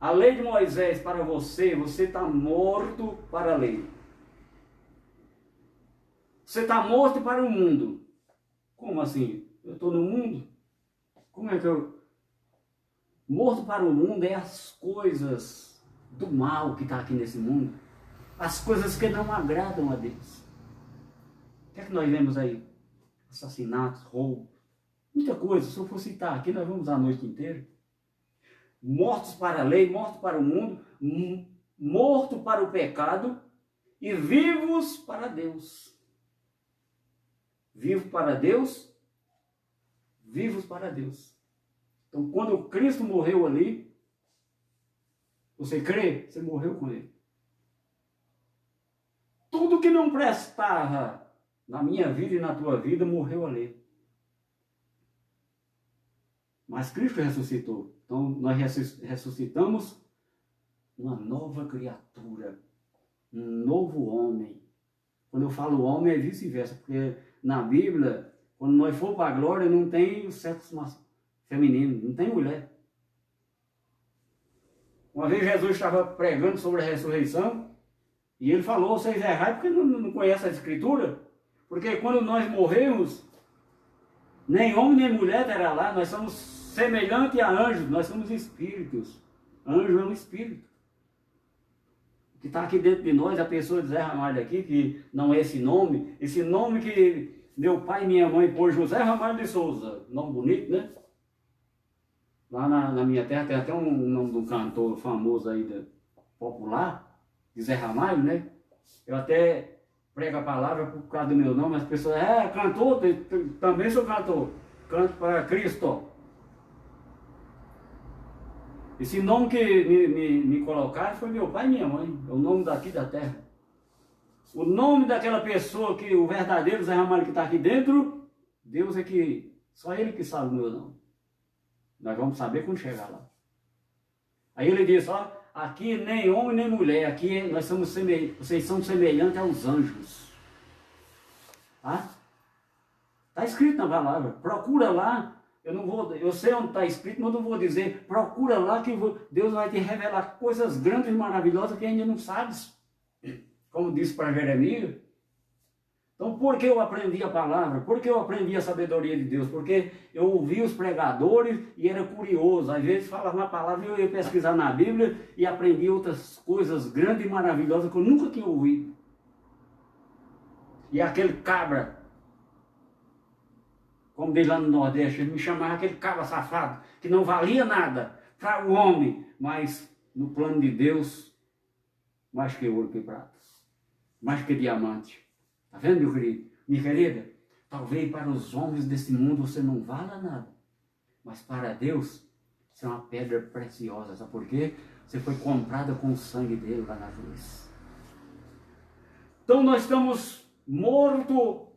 a lei de Moisés para você, você está morto para a lei. Você está morto para o mundo. Como assim? Eu estou no mundo? Como é que eu... Morto para o mundo é as coisas do mal que está aqui nesse mundo. As coisas que não agradam a Deus. O que é que nós vemos aí? Assassinatos, roubos, muita coisa. Se eu for citar aqui, nós vamos a noite inteira. Mortos para a lei, mortos para o mundo, morto para o pecado e vivos para Deus. Vivo para Deus, vivos para Deus. Então, quando Cristo morreu ali, você crê? Você morreu com ele. Tudo que não prestava na minha vida e na tua vida morreu ali. Mas Cristo ressuscitou. Então nós ressuscitamos uma nova criatura, um novo homem. Quando eu falo homem é vice-versa, porque na Bíblia, quando nós for para a glória, não tem o sexo feminino, não tem mulher. Uma vez Jesus estava pregando sobre a ressurreição e ele falou, vocês erraram porque não conhecem a Escritura. Porque quando nós morremos, nem homem nem mulher terá lá, nós somos semelhantes a anjos, nós somos espíritos. Anjo é um espírito. O que está aqui dentro de nós, a pessoa de Zé Ramalho aqui, que não é esse nome que meu pai e minha mãe pôs José Ramalho de Souza, nome bonito, né? Lá na minha terra tem até um nome de um cantor famoso aí, popular, de Zé Ramalho, né? Eu até prego a palavra por causa do meu nome, as pessoas, cantor, também sou cantor, canto para Cristo. Esse nome que me colocaram foi meu pai e minha mãe, é o nome daqui da terra. O nome daquela pessoa, que o verdadeiro Zé Ramalho que está aqui dentro, Deus é que, só Ele que sabe o meu nome. Nós vamos saber quando chegar lá. Aí ele disse, aqui nem homem nem mulher, aqui nós somos vocês são semelhantes aos anjos. Está escrito na palavra, procura lá, eu sei onde está escrito, mas não vou dizer, procura lá que Deus vai te revelar coisas grandes e maravilhosas que ainda não sabes. Como disse para Jeremias. Então, por que eu aprendi a palavra? Por que eu aprendi a sabedoria de Deus? Porque eu ouvi os pregadores e era curioso. Às vezes falava uma palavra e eu ia pesquisar na Bíblia e aprendi outras coisas grandes e maravilhosas que eu nunca tinha ouvido. E aquele cabra, como diz lá no Nordeste, ele me chamava aquele cabra safado, que não valia nada para o homem, mas no plano de Deus, mais que ouro que prata, mais que diamante. Está vendo, meu querido? Minha querida, talvez para os homens desse mundo você não vala nada, mas para Deus você é uma pedra preciosa. Sabe por quê? Você foi comprada com o sangue dele lá na cruz. Então nós estamos mortos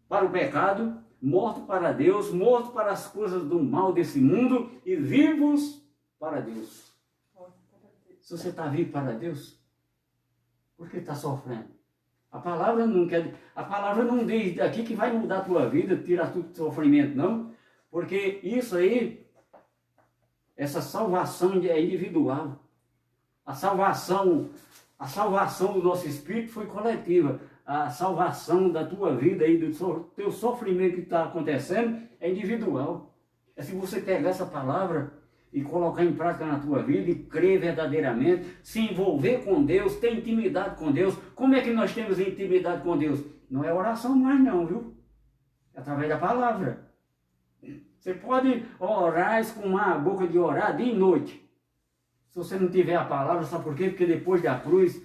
para o pecado, mortos para Deus, mortos para as coisas do mal desse mundo e vivos para Deus. Se você está vivo para Deus, por que está sofrendo? A palavra não diz aqui que vai mudar a tua vida, tirar tudo de sofrimento, não. Porque isso aí, essa salvação é individual. A salvação do nosso espírito foi coletiva. A salvação da tua vida e do teu sofrimento que está acontecendo é individual. É se você pegar essa palavra e colocar em prática na tua vida e crer verdadeiramente, se envolver com Deus, ter intimidade com Deus. Como é que nós temos intimidade com Deus? Não é oração mais não, viu? É através da palavra. Você pode orar, escumar a boca de orar dia e noite. Se você não tiver a palavra, sabe por quê? Porque depois da cruz,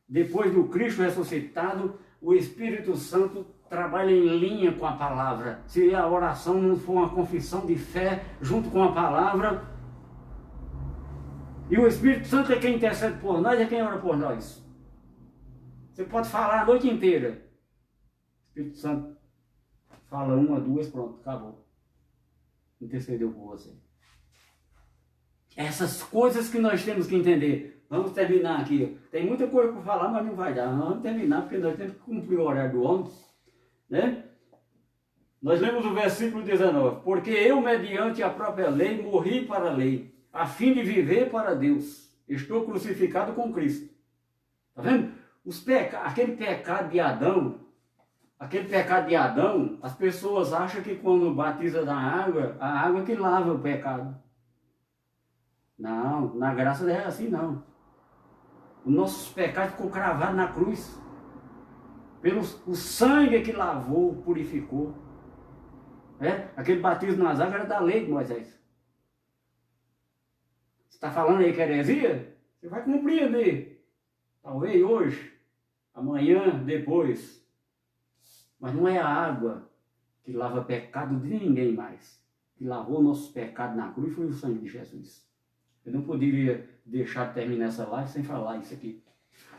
depois do Cristo ressuscitado, o Espírito Santo trabalha em linha com a palavra. Se a oração não for uma confissão de fé junto com a palavra, e o Espírito Santo é quem intercede por nós, é quem ora por nós. Você pode falar a noite inteira. O Espírito Santo fala uma, duas, pronto, acabou. Intercedeu por você. Essas coisas que nós temos que entender. Vamos terminar aqui. Tem muita coisa para falar, mas não vai dar. Nós vamos terminar porque nós temos que cumprir o horário do homem. Né? Nós lemos o versículo 19. Porque eu, mediante a própria lei, morri para a lei, a fim de viver para Deus. Estou crucificado com Cristo. Está vendo? Aquele pecado de Adão, as pessoas acham que quando batiza na água, a água que lava o pecado. Não, na graça não é assim não. O nosso pecado ficou cravado na cruz. O sangue que lavou, purificou. Aquele batismo nas águas era da lei de Moisés. Você está falando aí que é heresia? Você vai compreender. Talvez hoje, amanhã, depois. Mas não é a água que lava pecado de ninguém mais. Que lavou nossos pecados na cruz foi o sangue de Jesus. Eu não poderia deixar de terminar essa live sem falar isso aqui.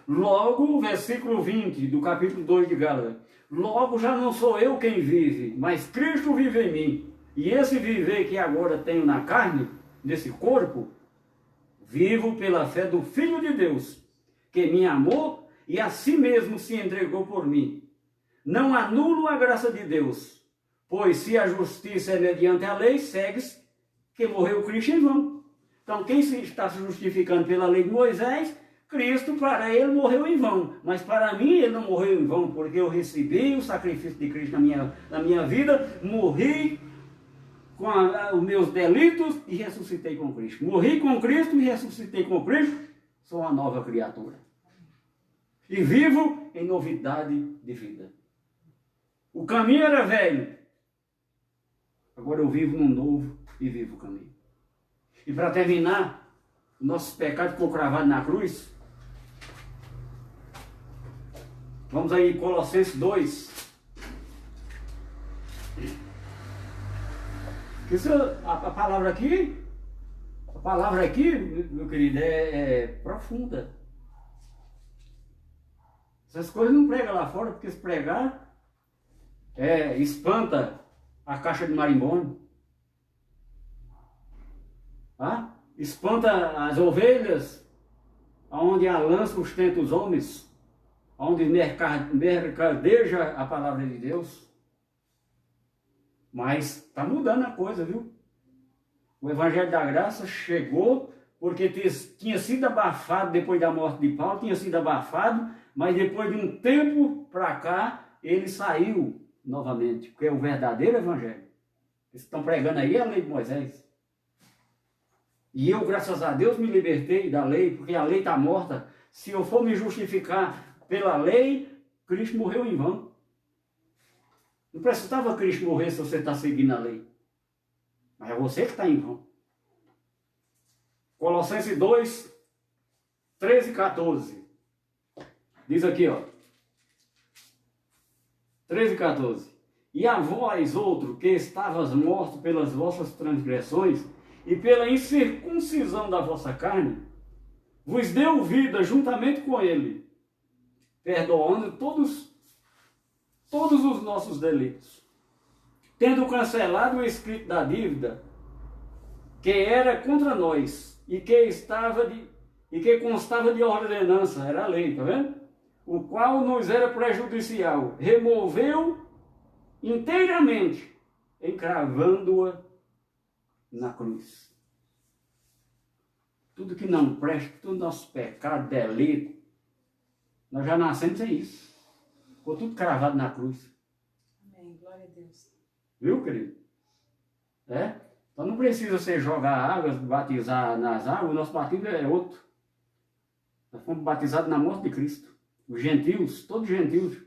Logo, versículo 20 do capítulo 2 de Gálatas. Logo já não sou eu quem vive, mas Cristo vive em mim. E esse viver que agora tenho na carne, nesse corpo, vivo pela fé do Filho de Deus, que me amou e a si mesmo se entregou por mim. Não anulo a graça de Deus, pois se a justiça é mediante a lei, segue-se que morreu Cristo em vão. Então quem está se justificando pela lei de Moisés, Cristo para ele morreu em vão. Mas para mim ele não morreu em vão, porque eu recebi o sacrifício de Cristo na minha vida, morri com os meus delitos e ressuscitei com Cristo. Morri com Cristo e ressuscitei com Cristo, sou uma nova criatura. E vivo em novidade de vida. O caminho era velho, agora eu vivo num novo e vivo caminho. E para terminar, o nosso pecado ficou cravado na cruz. Vamos aí, Colossenses 2. A palavra aqui, meu querido, é profunda. Essas coisas não prega lá fora, porque se pregar, espanta a caixa de marimbondo. Tá? Espanta as ovelhas, onde a lã sustenta os homens, onde mercadeja a palavra de Deus. Mas está mudando a coisa, viu? O Evangelho da Graça chegou porque tinha sido abafado depois da morte de Paulo, tinha sido abafado, mas depois de um tempo para cá, ele saiu novamente, porque é o verdadeiro Evangelho. Eles estão pregando aí a lei de Moisés. E eu, graças a Deus, me libertei da lei, porque a lei está morta. Se eu for me justificar pela lei, Cristo morreu em vão. Não precisava Cristo morrer se você está seguindo a lei. Mas é você que está em vão. Colossenses 2, 13 e 14. Diz aqui, ó. 13 e 14. E a vós, outro, que estavas mortos pelas vossas transgressões e pela incircuncisão da vossa carne, vos deu vida juntamente com ele, perdoando todos os nossos delitos, tendo cancelado o escrito da dívida que era contra nós e que constava de ordenança, era a lei, tá vendo? O qual nos era prejudicial, removeu inteiramente, encravando-a na cruz. Tudo que não presta, todo nosso pecado, delito, nós já nascemos sem isso. Ficou tudo cravado na cruz. Amém, glória a Deus. Viu, querido? Então não precisa você jogar água, batizar nas águas, o nosso batismo é outro. Nós fomos batizados na morte de Cristo. Os gentios, todos gentios.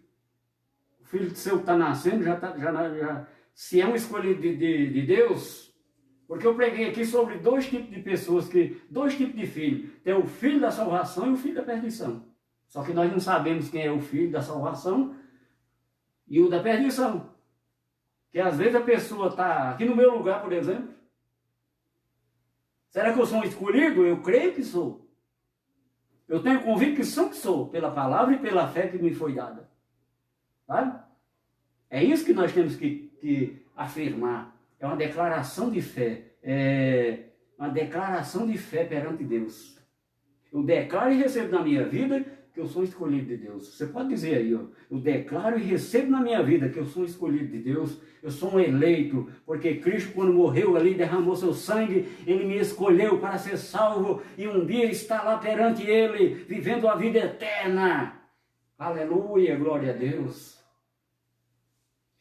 O filho seu que está nascendo, se é um escolhido de Deus, porque eu preguei aqui sobre dois tipos de pessoas, dois tipos de filhos. Tem o filho da salvação e o filho da perdição. Só que nós não sabemos quem é o filho da salvação e o da perdição. Que às vezes a pessoa está aqui no meu lugar, por exemplo. Será que eu sou um escolhido? Eu creio que sou. Eu tenho convicção que sou, pela palavra e pela fé que me foi dada. Sabe? É isso que nós temos que afirmar. É uma declaração de fé. É uma declaração de fé perante Deus. Eu declaro e recebo na minha vida que eu sou um escolhido de Deus. Você pode dizer aí, ó, eu declaro e recebo na minha vida que eu sou um escolhido de Deus, eu sou um eleito, porque Cristo, quando morreu ali, derramou seu sangue, Ele me escolheu para ser salvo, e um dia estar lá perante Ele, vivendo a vida eterna. Aleluia, glória a Deus.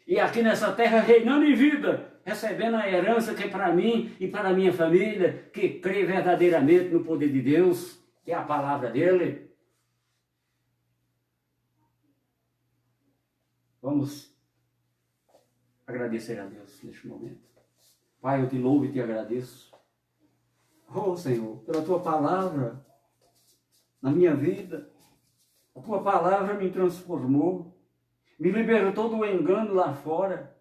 E aqui nessa terra, reinando em vida, recebendo a herança que é para mim e para a minha família, que crê verdadeiramente no poder de Deus, que é a palavra dEle. Vamos agradecer a Deus neste momento. Pai, eu te louvo e te agradeço. Oh, Senhor, pela tua palavra na minha vida. A tua palavra me transformou, me libertou do engano lá fora,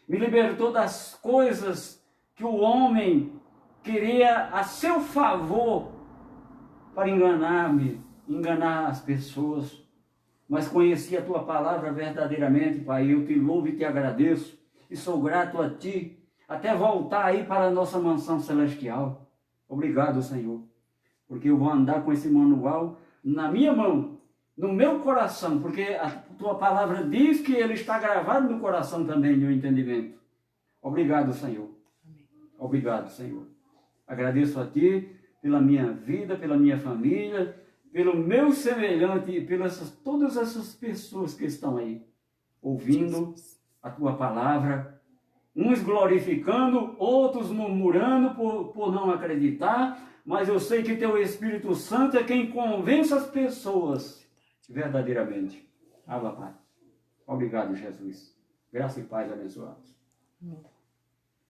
me libertou das coisas que o homem queria a seu favor para enganar-me, enganar as pessoas. Mas conheci a tua palavra verdadeiramente, Pai. Eu te louvo e te agradeço. E sou grato a ti até voltar aí para a nossa mansão celestial. Obrigado, Senhor, porque eu vou andar com esse manual na minha mão, no meu coração, porque a tua palavra diz que ele está gravado no coração também, no entendimento. Obrigado, Senhor. Obrigado, Senhor. Agradeço a ti pela minha vida, pela minha família, pelo meu semelhante e pelas todas essas pessoas que estão aí, ouvindo a tua palavra, uns glorificando, outros murmurando por não acreditar, mas eu sei que teu Espírito Santo é quem convence as pessoas verdadeiramente. Pai. Obrigado, Jesus. Graça e paz abençoados. Amém.